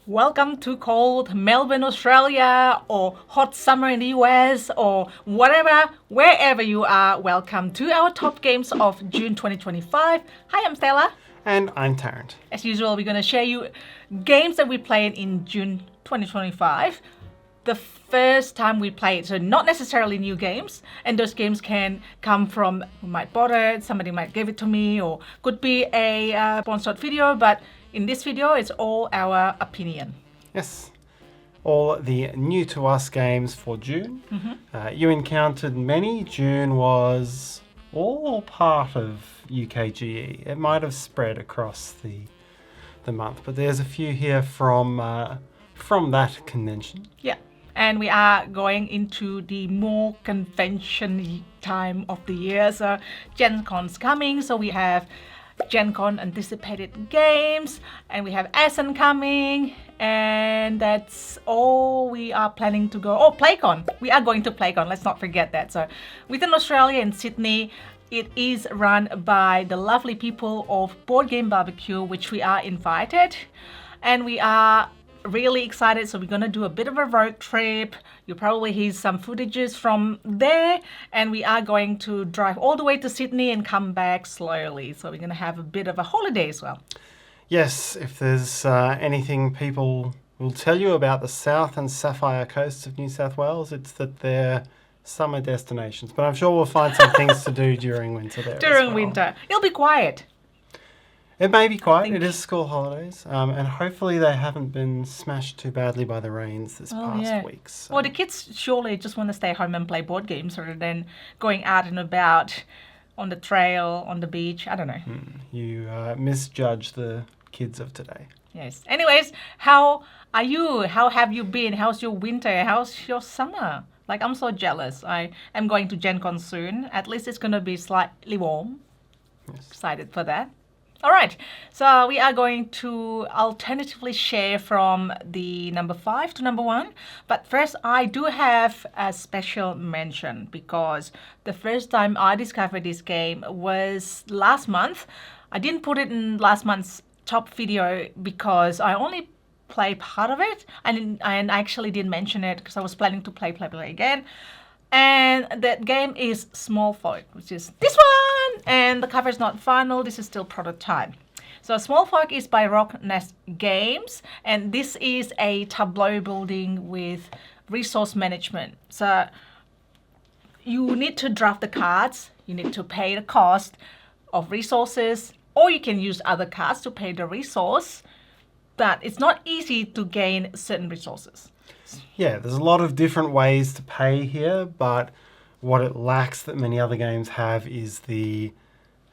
Welcome to cold Melbourne, Australia, or hot summer in the US, or wherever you are. Welcome to our top games of June 2025. Hi, I'm Stella. And I'm Tarrant. As usual, we're going to share you games that we played in June 2025. The first time we played, so not necessarily new games, and those games can come from who might bought it, somebody might give it to me, or could be a sponsored video, but in this video, it's all our opinion. Yes. All the new to us games for June. You encountered many. June was all part of UKGE. It might have spread across the month, but there's a few here from that convention. Yeah. And we are going into the more convention time of the year. So Gen Con's coming, so we have Gen Con anticipated games, and we have Essen coming, and that's all we are planning to go. Oh, PlayCon. We are going to PlayCon, let's not forget that. So within Australia and Sydney, it is run by the lovely people of Board Game Barbecue, which we are invited, and we are really excited. So we're gonna do a bit of a road trip. You'll probably hear some footages from there, and we are going to drive all the way to Sydney and come back slowly. So we're gonna have a bit of a holiday as well. Yes, if there's anything people will tell you about the South and Sapphire coasts of New South Wales, it's that they're summer destinations. But I'm sure we'll find some things to do during winter there. During winter, it'll be quiet. It may be quiet. It is school holidays, and hopefully they haven't been smashed too badly by the rains this past week. So. Well, the kids surely just want to stay home and play board games rather than going out and about on the trail, on the beach. I don't know. You misjudge the kids of today. Yes. Anyways, how are you? How have you been? How's your winter? How's your summer? Like, I'm so jealous. I am going to Gen Con soon. At least it's going to be slightly warm. Yes. Excited for that. All right, so we are going to alternatively share from the number 5 to number 1. But first, I do have a special mention because the first time I discovered this game was last month. I didn't put it in last month's top video because I only played part of it, and I actually didn't mention it because I was planning to play again. And that game is Small Folk, which is this one. And the cover is not final. This is still prototype. So Small Folk is by Rock Nest Games. And this is a tableau building with resource management. So you need to draft the cards. You need to pay the cost of resources. Or you can use other cards to pay the resource. But it's not easy to gain certain resources. Yeah, there's a lot of different ways to pay here, but what it lacks that many other games have is the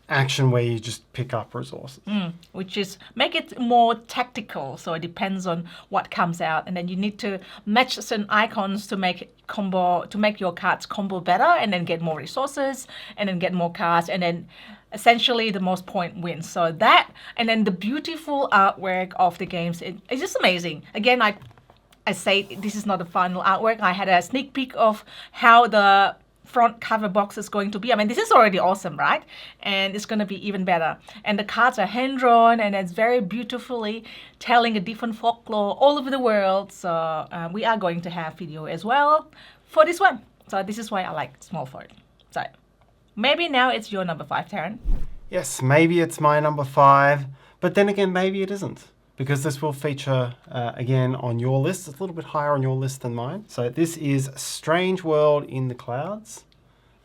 action where you just pick up resources. Which is make it more tactical, so it depends on what comes out, and then you need to match certain icons to make your cards combo better, and then get more resources, and then get more cards, and then essentially the most point wins. So that, and then the beautiful artwork of the games, it's just amazing. Again, I say this is not the final artwork. I had a sneak peek of how the front cover box is going to be. I mean, this is already awesome, right? And it's going to be even better. And the cards are hand-drawn, and it's very beautifully telling a different folklore all over the world. So we are going to have video as well for this one. So this is why I like Small Folk. So maybe now it's your number 5, Tarrant. Yes, maybe it's my number 5, but then again, maybe it isn't. Because this will feature again on your list. It's a little bit higher on your list than mine. So this is Strange World in the Clouds.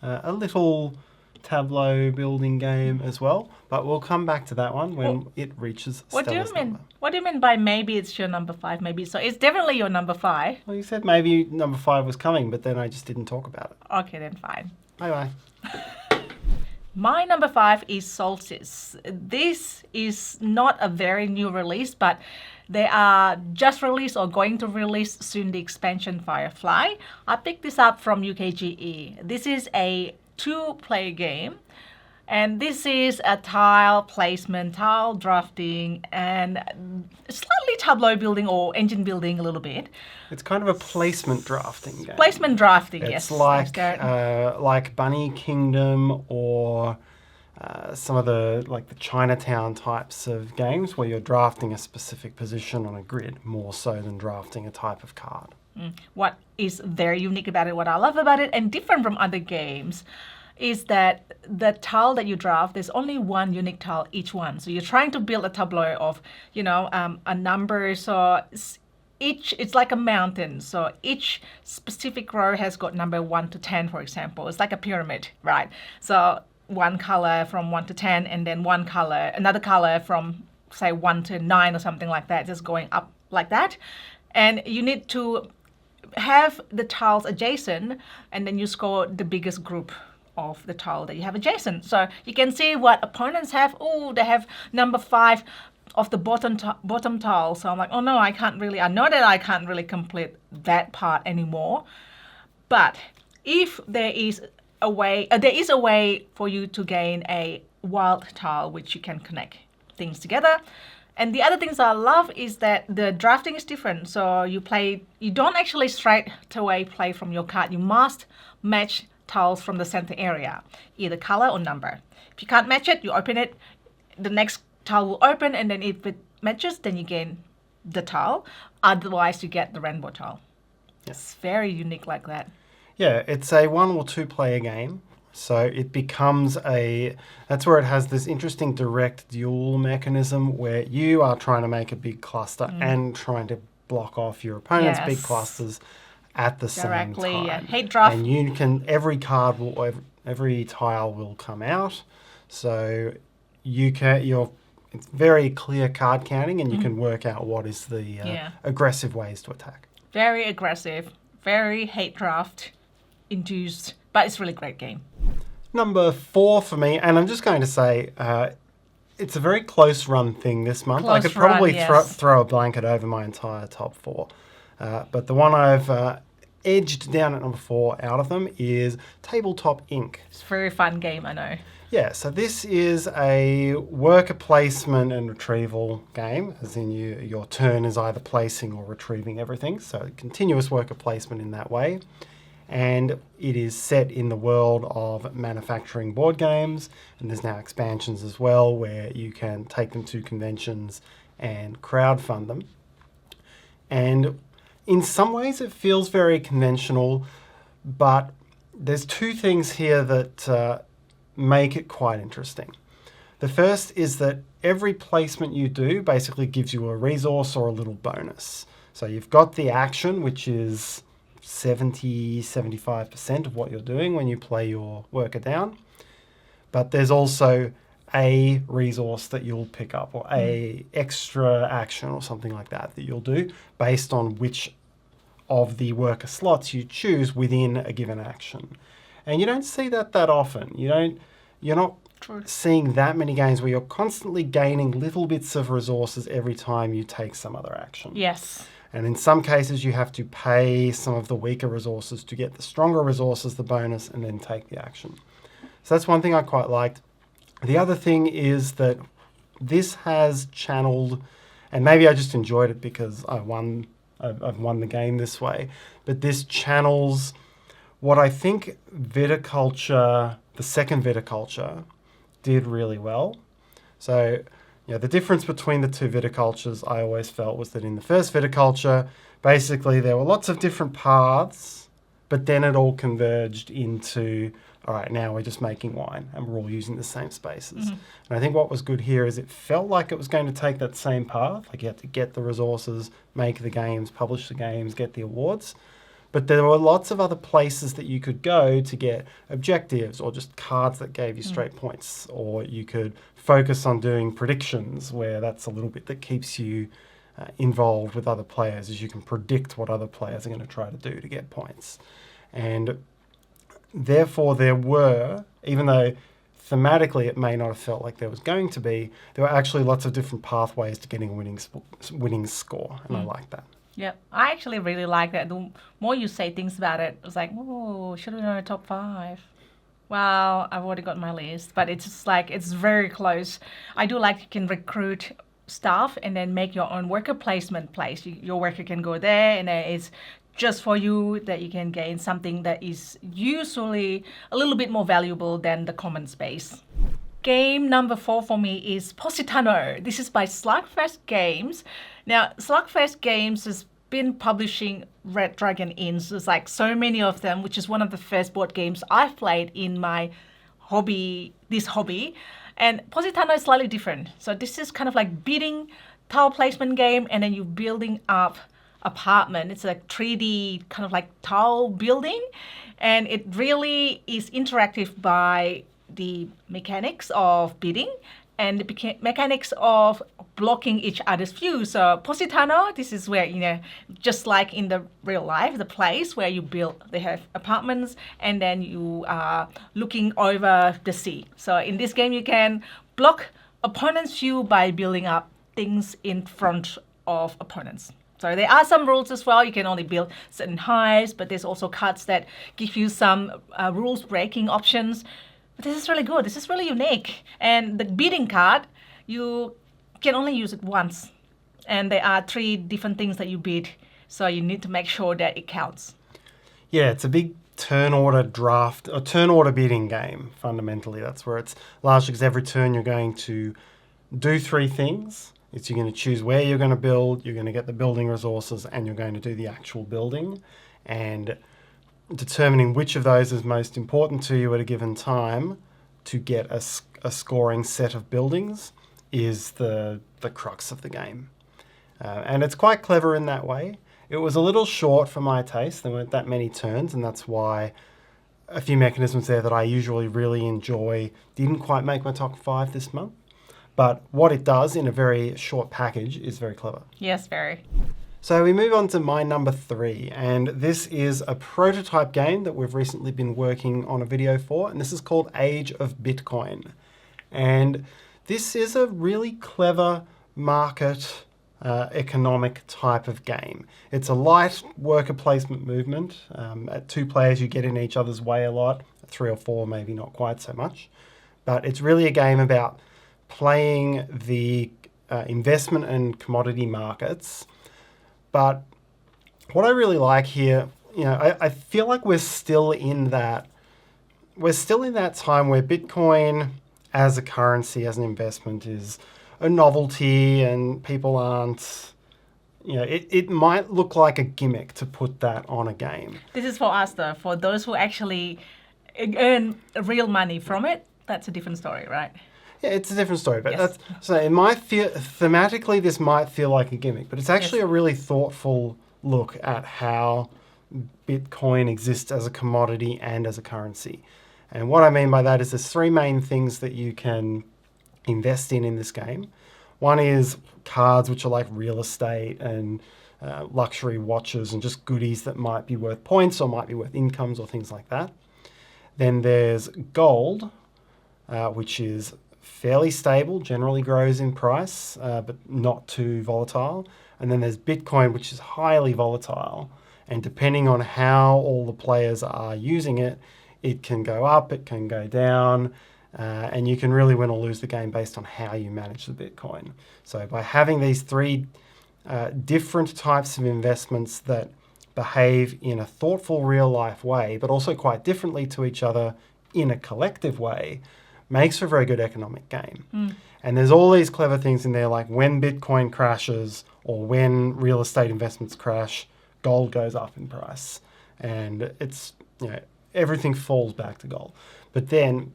A little tableau building game as well. But we'll come back to that one when it reaches Stella's number. What do you mean by maybe it's your number 5? Maybe so it's definitely your number 5. Well, you said maybe number 5 was coming, but then I just didn't talk about it. Okay, then fine. Bye-bye. My number 5 is Solstice. This is not a very new release, but they are just released or going to release soon the expansion Firefly. I picked this up from UKGE. This is a 2-player game, and this is a tile placement, tile drafting, and slightly tableau building or engine building a little bit. It's kind of a placement drafting game. Placement drafting, it's yes. It's like Bunny Kingdom or some of the like the Chinatown types of games where you're drafting a specific position on a grid more so than drafting a type of card. What is very unique about it, what I love about it, and different from other games, is that the tile that you draft, there's only one unique tile each one. So you're trying to build a tableau of, a number. So it's like a mountain. So each specific row has got number 1 to 10, for example. It's like a pyramid, right? So one color from 1 to 10, and then another color from say 1 to 9 or something like that, just going up like that. And you need to have the tiles adjacent, and then you score the biggest group of the tile that you have adjacent. So you can see what opponents have. Oh, they have number 5 of the bottom tile. So I'm like, oh no, I know that I can't really complete that part anymore. But if there is a way for you to gain a wild tile which you can connect things together. And the other things I love is that the drafting is different. So you don't actually straight away play from your card. You must match tiles from the center area, either color or number. If you can't match it, you open it, the next tile will open, and then if it matches, then you gain the tile. Otherwise, you get the rainbow tile. Yes. It's very unique like that. Yeah, it's a 1 or 2 player game. So it becomes that's where it has this interesting direct duel mechanism where you are trying to make a big cluster and trying to block off your opponent's big clusters at the same time. Yeah. Hate draft. And every tile will come out. So it's very clear card counting, and you can work out what is the aggressive ways to attack. Very aggressive, very hate draft induced, but it's a really great game. Number 4 for me, and I'm just going to say it's a very close run thing this month. I could probably throw a blanket over my entire top 4. But the one I've edged down at number 4 out of them is Tabletop Inc. It's a very fun game, I know. Yeah, so this is a worker placement and retrieval game, as in your turn is either placing or retrieving everything. So continuous worker placement in that way. And it is set in the world of manufacturing board games, and there's now expansions as well where you can take them to conventions and crowdfund them. And in some ways it feels very conventional, but there's 2 things here that make it quite interesting. The first is that every placement you do basically gives you a resource or a little bonus. So you've got the action, which is 75% of what you're doing when you play your worker down. But there's also a resource that you'll pick up, or a extra action or something like that you'll do based on which of the worker slots you choose within a given action. And you don't see that often. You're not seeing that many games where you're constantly gaining little bits of resources every time you take some other action. Yes. And in some cases, you have to pay some of the weaker resources to get the stronger resources, the bonus, and then take the action. So that's one thing I quite liked. The other thing is that this has channeled, and maybe I just enjoyed it because I've won the game this way, but this channels what I think viticulture, the second viticulture, did really well. So the difference between the 2 viticultures I always felt was that in the first viticulture, basically there were lots of different paths, but then it all converged into, all right, now we're just making wine and we're all using the same spaces. And I think what was good here is it felt like it was going to take that same path. Like you had to get the resources, make the games, publish the games, get the awards. But there were lots of other places that you could go to get objectives or just cards that gave you straight points. Or you could focus on doing predictions, where that's a little bit that keeps you involved with other players, as you can predict what other players are going to try to do to get points. And therefore there were, even though thematically it may not have felt like there was going to be, there were actually lots of different pathways to getting a winning score. And I like that. Yep, I actually really like that. The more you say things about it, it's like, oh, should have been on a top 5. Well, I've already got my list, but it's just like, it's very close. I do like you can recruit staff and then make your own worker placement place. Your worker can go there, and it's just for you, that you can gain something that is usually a little bit more valuable than the common space. game number 4 for me is Positano. This is by Slugfest Games. Now, Slugfest Games has been publishing Red Dragon Inns. There's like so many of them, which is one of the first board games I've played in my hobby. And Positano is slightly different. So this is kind of like bidding tile placement game, and then you're building up apartment. It's a 3D kind of like tile building, and it really is interactive by the mechanics of bidding and the mechanics of blocking each other's view. So Positano, this is where, just like in the real life, the place where you build, they have apartments, and then you are looking over the sea. So in this game, you can block opponents' view by building up things in front of opponents. So there are some rules as well. You can only build certain heights, but there's also cards that give you some rules breaking options. But this is really good. This is really unique. And the bidding card, you can only use it once. And there are 3 different things that you bid. So you need to make sure that it counts. Yeah, it's a big turn order draft, or turn order bidding game, fundamentally. That's where it's largely, because every turn you're going to do 3 things. You're going to choose where you're going to build, you're going to get the building resources, and you're going to do the actual building. And determining which of those is most important to you at a given time to get a scoring set of buildings is the crux of the game. And it's quite clever in that way. It was a little short for my taste. There weren't that many turns, and that's why a few mechanisms there that I usually really enjoy didn't quite make my top 5 this month. But what it does in a very short package is very clever. Yes, very. So we move on to my number 3, and this is a prototype game that we've recently been working on a video for, and this is called Age of Bitcoin. And this is a really clever market economic type of game. It's a light worker placement movement. At 2 players, you get in each other's way a lot. At 3 or 4, maybe not quite so much. But it's really a game about playing the investment and commodity markets. But what I really like here, I feel like we're still in that time where Bitcoin as a currency, as an investment, is a novelty, and people aren't, it might look like a gimmick to put that on a game. This is for us, though. For those who actually earn real money from it, that's a different story, right? Yeah, it's a different story, but Yes. so it might feel, thematically, this might feel like a gimmick, but it's actually a really thoughtful look at how Bitcoin exists as a commodity and as a currency. And what I mean by that is there's 3 main things that you can invest in this game. One is cards, which are like real estate and luxury watches and just goodies that might be worth points or might be worth incomes or things like that. Then there's gold, which is fairly stable, generally grows in price, but not too volatile. And then there's Bitcoin, which is highly volatile. And depending on how all the players are using it, it can go up, it can go down, and you can really win or lose the game based on how you manage the Bitcoin. So by having these 3 different types of investments that behave in a thoughtful, real-life way, but also quite differently to each other in a collective way, makes for a very good economic game. And there's all these clever things in there, like when Bitcoin crashes or when real estate investments crash, gold goes up in price. And it's, everything falls back to gold. But then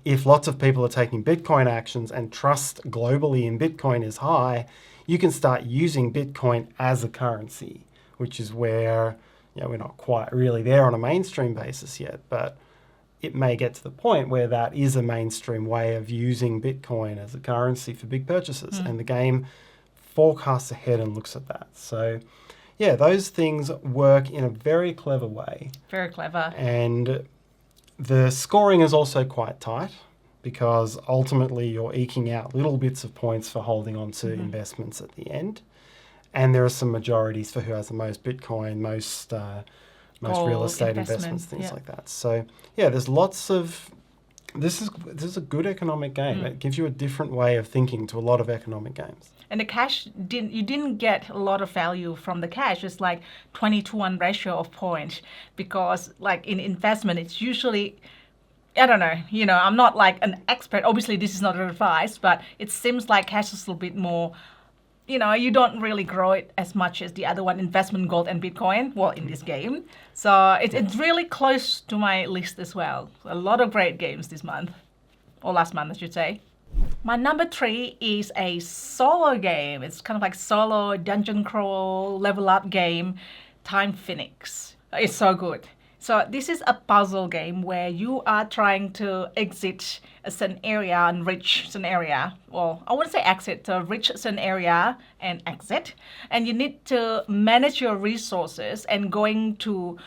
if lots of people are taking Bitcoin actions and trust globally in Bitcoin is high, you can start using Bitcoin as a currency, which is where, we're not quite really there on a mainstream basis yet, but it may get to the point where that is a mainstream way of using Bitcoin as a currency for big purchases. And the game forecasts ahead and looks at that. So, yeah, those things work in a very clever way. Very clever. And the scoring is also quite tight because ultimately you're eking out little bits of points for holding on to investments at the end. And there are some majorities for who has the most Bitcoin, most real estate investments, things like that. So yeah, there's lots of, this is a good economic game. It gives you a different way of thinking to a lot of economic games. And the cash, you didn't get a lot of value from the cash. It's like 20-to-1 ratio of points, because like in investment, it's usually I don't know, I'm not like an expert. Obviously, this is not advice, but it seems like cash is a little bit more, you don't really grow it as much as the other one, investment gold and Bitcoin, well, in this game. So it's really close to my list as well. A lot of great games this month, or last month, I should say. My number 3 is a solo game. It's kind of like solo dungeon crawl, level up game, Time Phoenix. It's so good. So this is a puzzle game where you are trying to exit a certain area and reach certain area. Well, I wouldn't say exit, to reach a certain area and exit. And you need to manage your resources and going to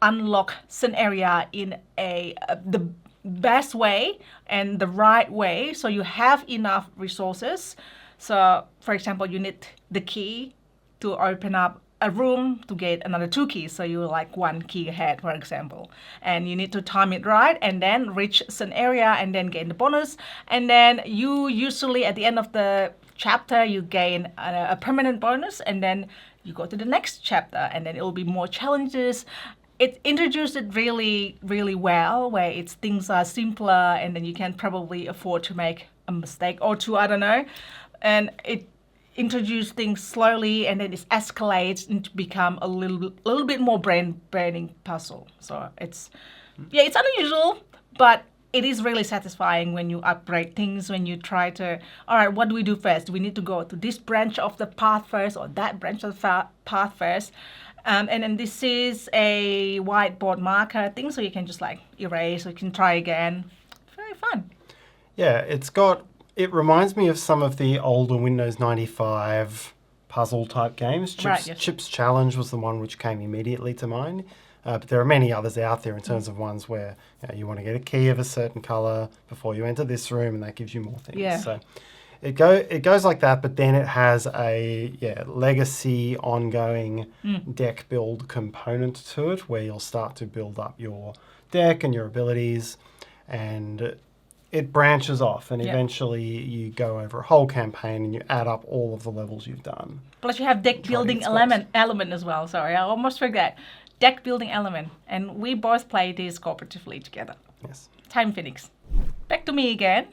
unlock certain area in the best way and the right way, so you have enough resources. So for example, you need the key to open up a room to get another 2 keys, so you're like 1 key ahead, for example, and you need to time it right and then reach some area and then gain the bonus. And then you usually at the end of the chapter you gain a permanent bonus, and then you go to the next chapter and then it will be more challenges. It introduced it really, really well, where things are simpler and then you can probably afford to make a mistake or two, I don't know. And it introduced things slowly and then it escalates into become a little bit more brain-burning puzzle. So it's unusual, but it is really satisfying when you upgrade things, when you try to, all right, what do we do first? Do we need to go to this branch of the path first or that branch of the path first? And then this is a whiteboard marker thing, so you can just like erase, or you can try again. Very fun. Yeah, it reminds me of some of the older Windows 95 puzzle type games. Chips Challenge was the one which came immediately to mind. But there are many others out there in terms of ones where you want to get a key of a certain color before you enter this room, and that gives you more things. Yeah. So it goes like that, but then it has a legacy ongoing deck build component to it, where you'll start to build up your deck and your abilities, and it branches off, and eventually you go over a whole campaign and you add up all of the levels you've done. Plus you have deck building element as well. Sorry, I almost forgot. Deck building element, and we both play this cooperatively together. Yes. Time Phoenix. Back to me again.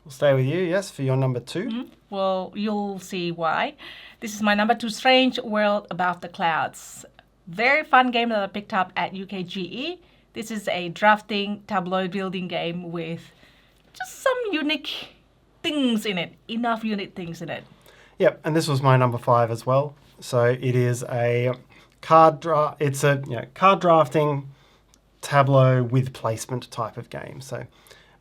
We'll stay with you, yes, for your number 2. Well, you'll see why. This is my number 2, Strange World Above the Clouds. Very fun game that I picked up at UKGE. This is a drafting tableau building game with just some unique things in it. Enough unique things in it. Yep, and this was my number 5 as well. So it is a card drafting tableau with placement type of game. So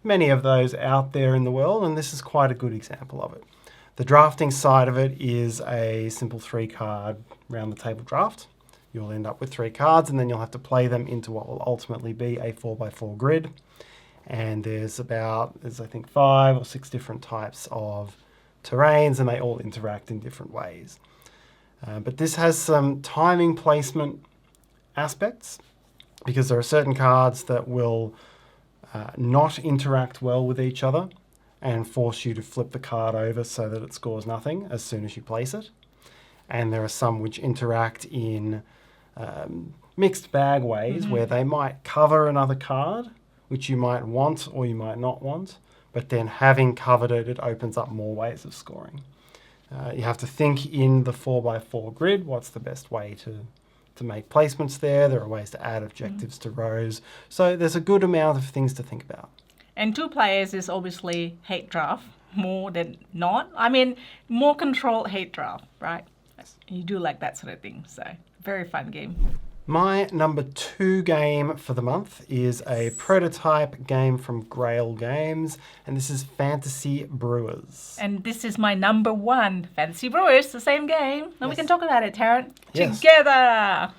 many of those out there in the world, and this is quite a good example of it. The drafting side of it is a simple 3-card round the table draft. You'll end up with 3 cards, and then you'll have to play them into what will ultimately be a 4x4 grid. And there's I think 5 or 6 different types of terrains, and they all interact in different ways. But this has some timing placement aspects, because there are certain cards that will not interact well with each other and force you to flip the card over so that it scores nothing as soon as you place it. And there are some which interact in mixed bag ways, where they might cover another card, which you might want or you might not want, but then having covered it, it opens up more ways of scoring. You have to think in the 4x4 grid, what's the best way to make placements there. There are ways to add objectives to rows. So there's a good amount of things to think about. And 2 players is obviously hate draft more than not. I mean, more controlled hate draft, right? Yes. You do like that sort of thing. So very fun game. My number 2 game for the month is a prototype game from Grail Games, and this is Fantasy Brewers. And this is my number 1, Fantasy Brewers, the same game. Now we can talk about it, Tarrant. Yes. Together!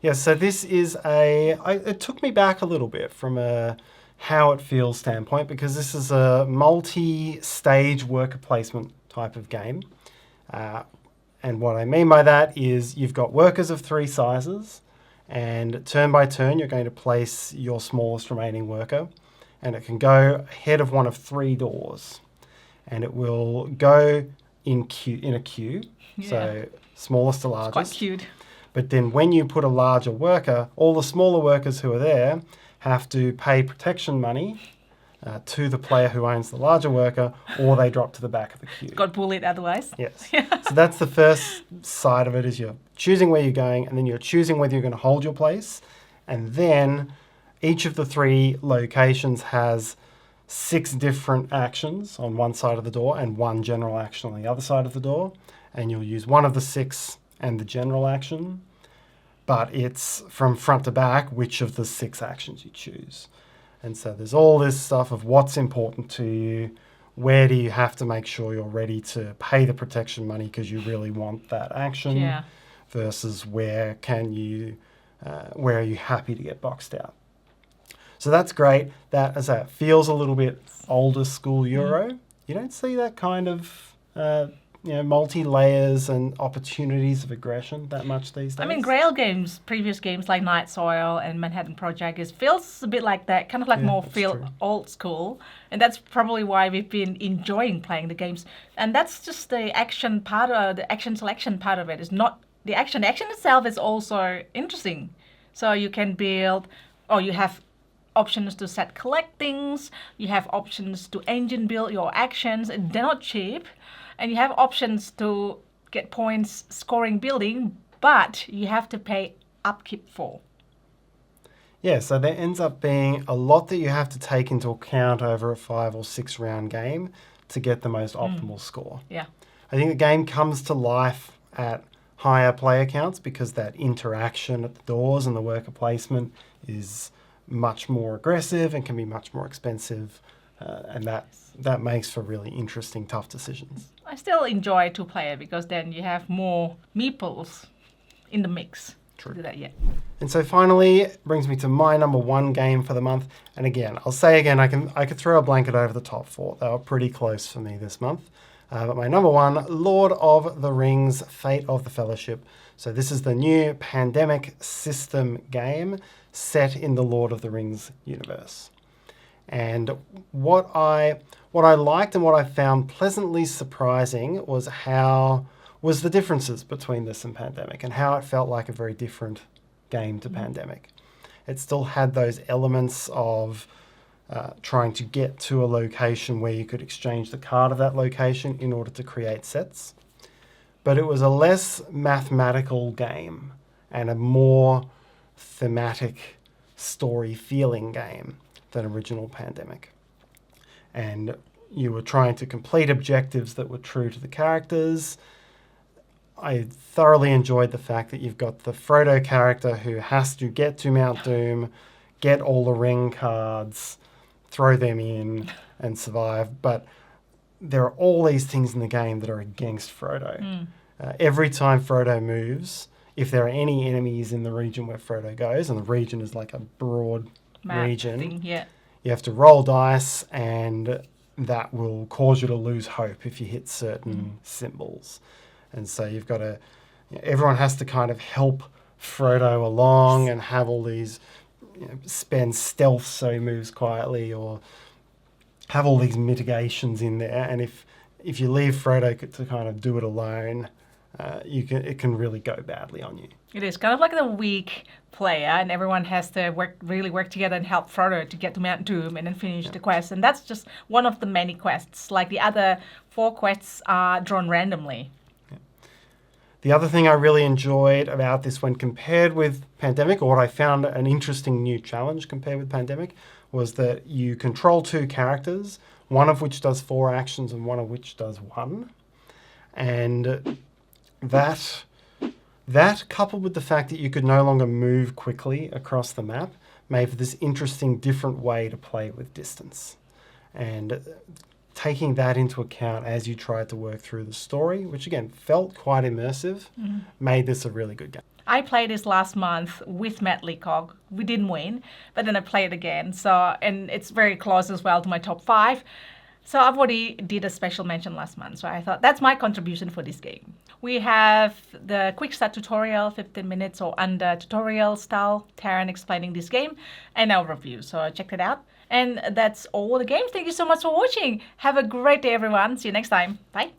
Yes, so this is it took me back a little bit from a how it feels standpoint, because this is a multi-stage worker placement type of game. And what I mean by that is you've got workers of 3 sizes, and turn by turn, you're going to place your smallest remaining worker, and it can go ahead of one of 3 doors, and it will go in a queue, so smallest to largest. It's quite cute. But then when you put a larger worker, all the smaller workers who are there have to pay protection money to the player who owns the larger worker, or they drop to the back of the queue. Got bullied otherwise. Yes. So that's the first side of it, is you're choosing where you're going, and then you're choosing whether you're going to hold your place. And then each of the 3 locations has 6 different actions on one side of the door and 1 general action on the other side of the door. And you'll use one of the 6 and the general action, but it's from front to back which of the 6 actions you choose. And so there's all this stuff of what's important to you, where do you have to make sure you're ready to pay the protection money because you really want that action, versus where are you happy to get boxed out. So that's great. That, as that feels a little bit older school Euro. You don't see that kind of multi-layers and opportunities of aggression that much these days. I mean, Grail games, previous games like Night Soil and Manhattan Project, feels a bit like that, kind of like more feel old school. And that's probably why we've been enjoying playing the games. And that's just the action part of the action selection part of it. It's not the action. The action itself is also interesting. So you can build, or you have options to set collect things. You have options to engine build your actions. And they're not cheap. And you have options to get points scoring building, but you have to pay upkeep for. Yeah, so there ends up being a lot that you have to take into account over a 5 or 6 round game to get the most optimal score. Yeah. I think the game comes to life at higher player counts because that interaction at the doors and the worker placement is much more aggressive and can be much more expensive. And that makes for really interesting, tough decisions. I still enjoy 2-player because then you have more meeples in the mix. True. Do that, yeah. And so finally, it brings me to my number 1 game for the month. And again, I'll say again, I could throw a blanket over the top 4. They were pretty close for me this month. But my number 1, Lord of the Rings, Fate of the Fellowship. So this is the new pandemic system game set in the Lord of the Rings universe. And what I liked and what I found pleasantly surprising was the differences between this and Pandemic, and how it felt like a very different game to Pandemic. It still had those elements of trying to get to a location where you could exchange the card of that location in order to create sets. But it was a less mathematical game and a more thematic story feeling game than original Pandemic. And you were trying to complete objectives that were true to the characters. I thoroughly enjoyed the fact that you've got the Frodo character who has to get to Mount Doom, get all the ring cards, throw them in and survive. But there are all these things in the game that are against Frodo. Every time Frodo moves, if there are any enemies in the region where Frodo goes, and the region is like a broad region, you have to roll dice, and that will cause you to lose hope if you hit certain symbols. And so you've got to, everyone has to kind of help Frodo along and have all these, spend stealth so he moves quietly, or have all these mitigations in there. And if you leave Frodo to kind of do it alone, it can really go badly on you. It is kind of like the weak player, and everyone has to really work together and help Frodo to get to Mount Doom and then finish the quest. And that's just one of the many quests. Like the other 4 quests are drawn randomly. The other thing I really enjoyed about this when compared with Pandemic, or what I found an interesting new challenge compared with Pandemic, was that you control 2 characters, one of which does 4 actions and one of which does 1. And that coupled with the fact that you could no longer move quickly across the map made for this interesting different way to play with distance. And taking that into account as you tried to work through the story, which again felt quite immersive, made this a really good game. I played this last month with Matt Leacock. We didn't win, but then I played it again. And it's very close as well to my top 5. So I've already did a special mention last month, so I thought that's my contribution for this game. We have the quick start tutorial, 15 minutes or under tutorial style, Tarrant explaining this game, and our review, so check it out. And that's all the games. Thank you so much for watching. Have a great day, everyone. See you next time. Bye.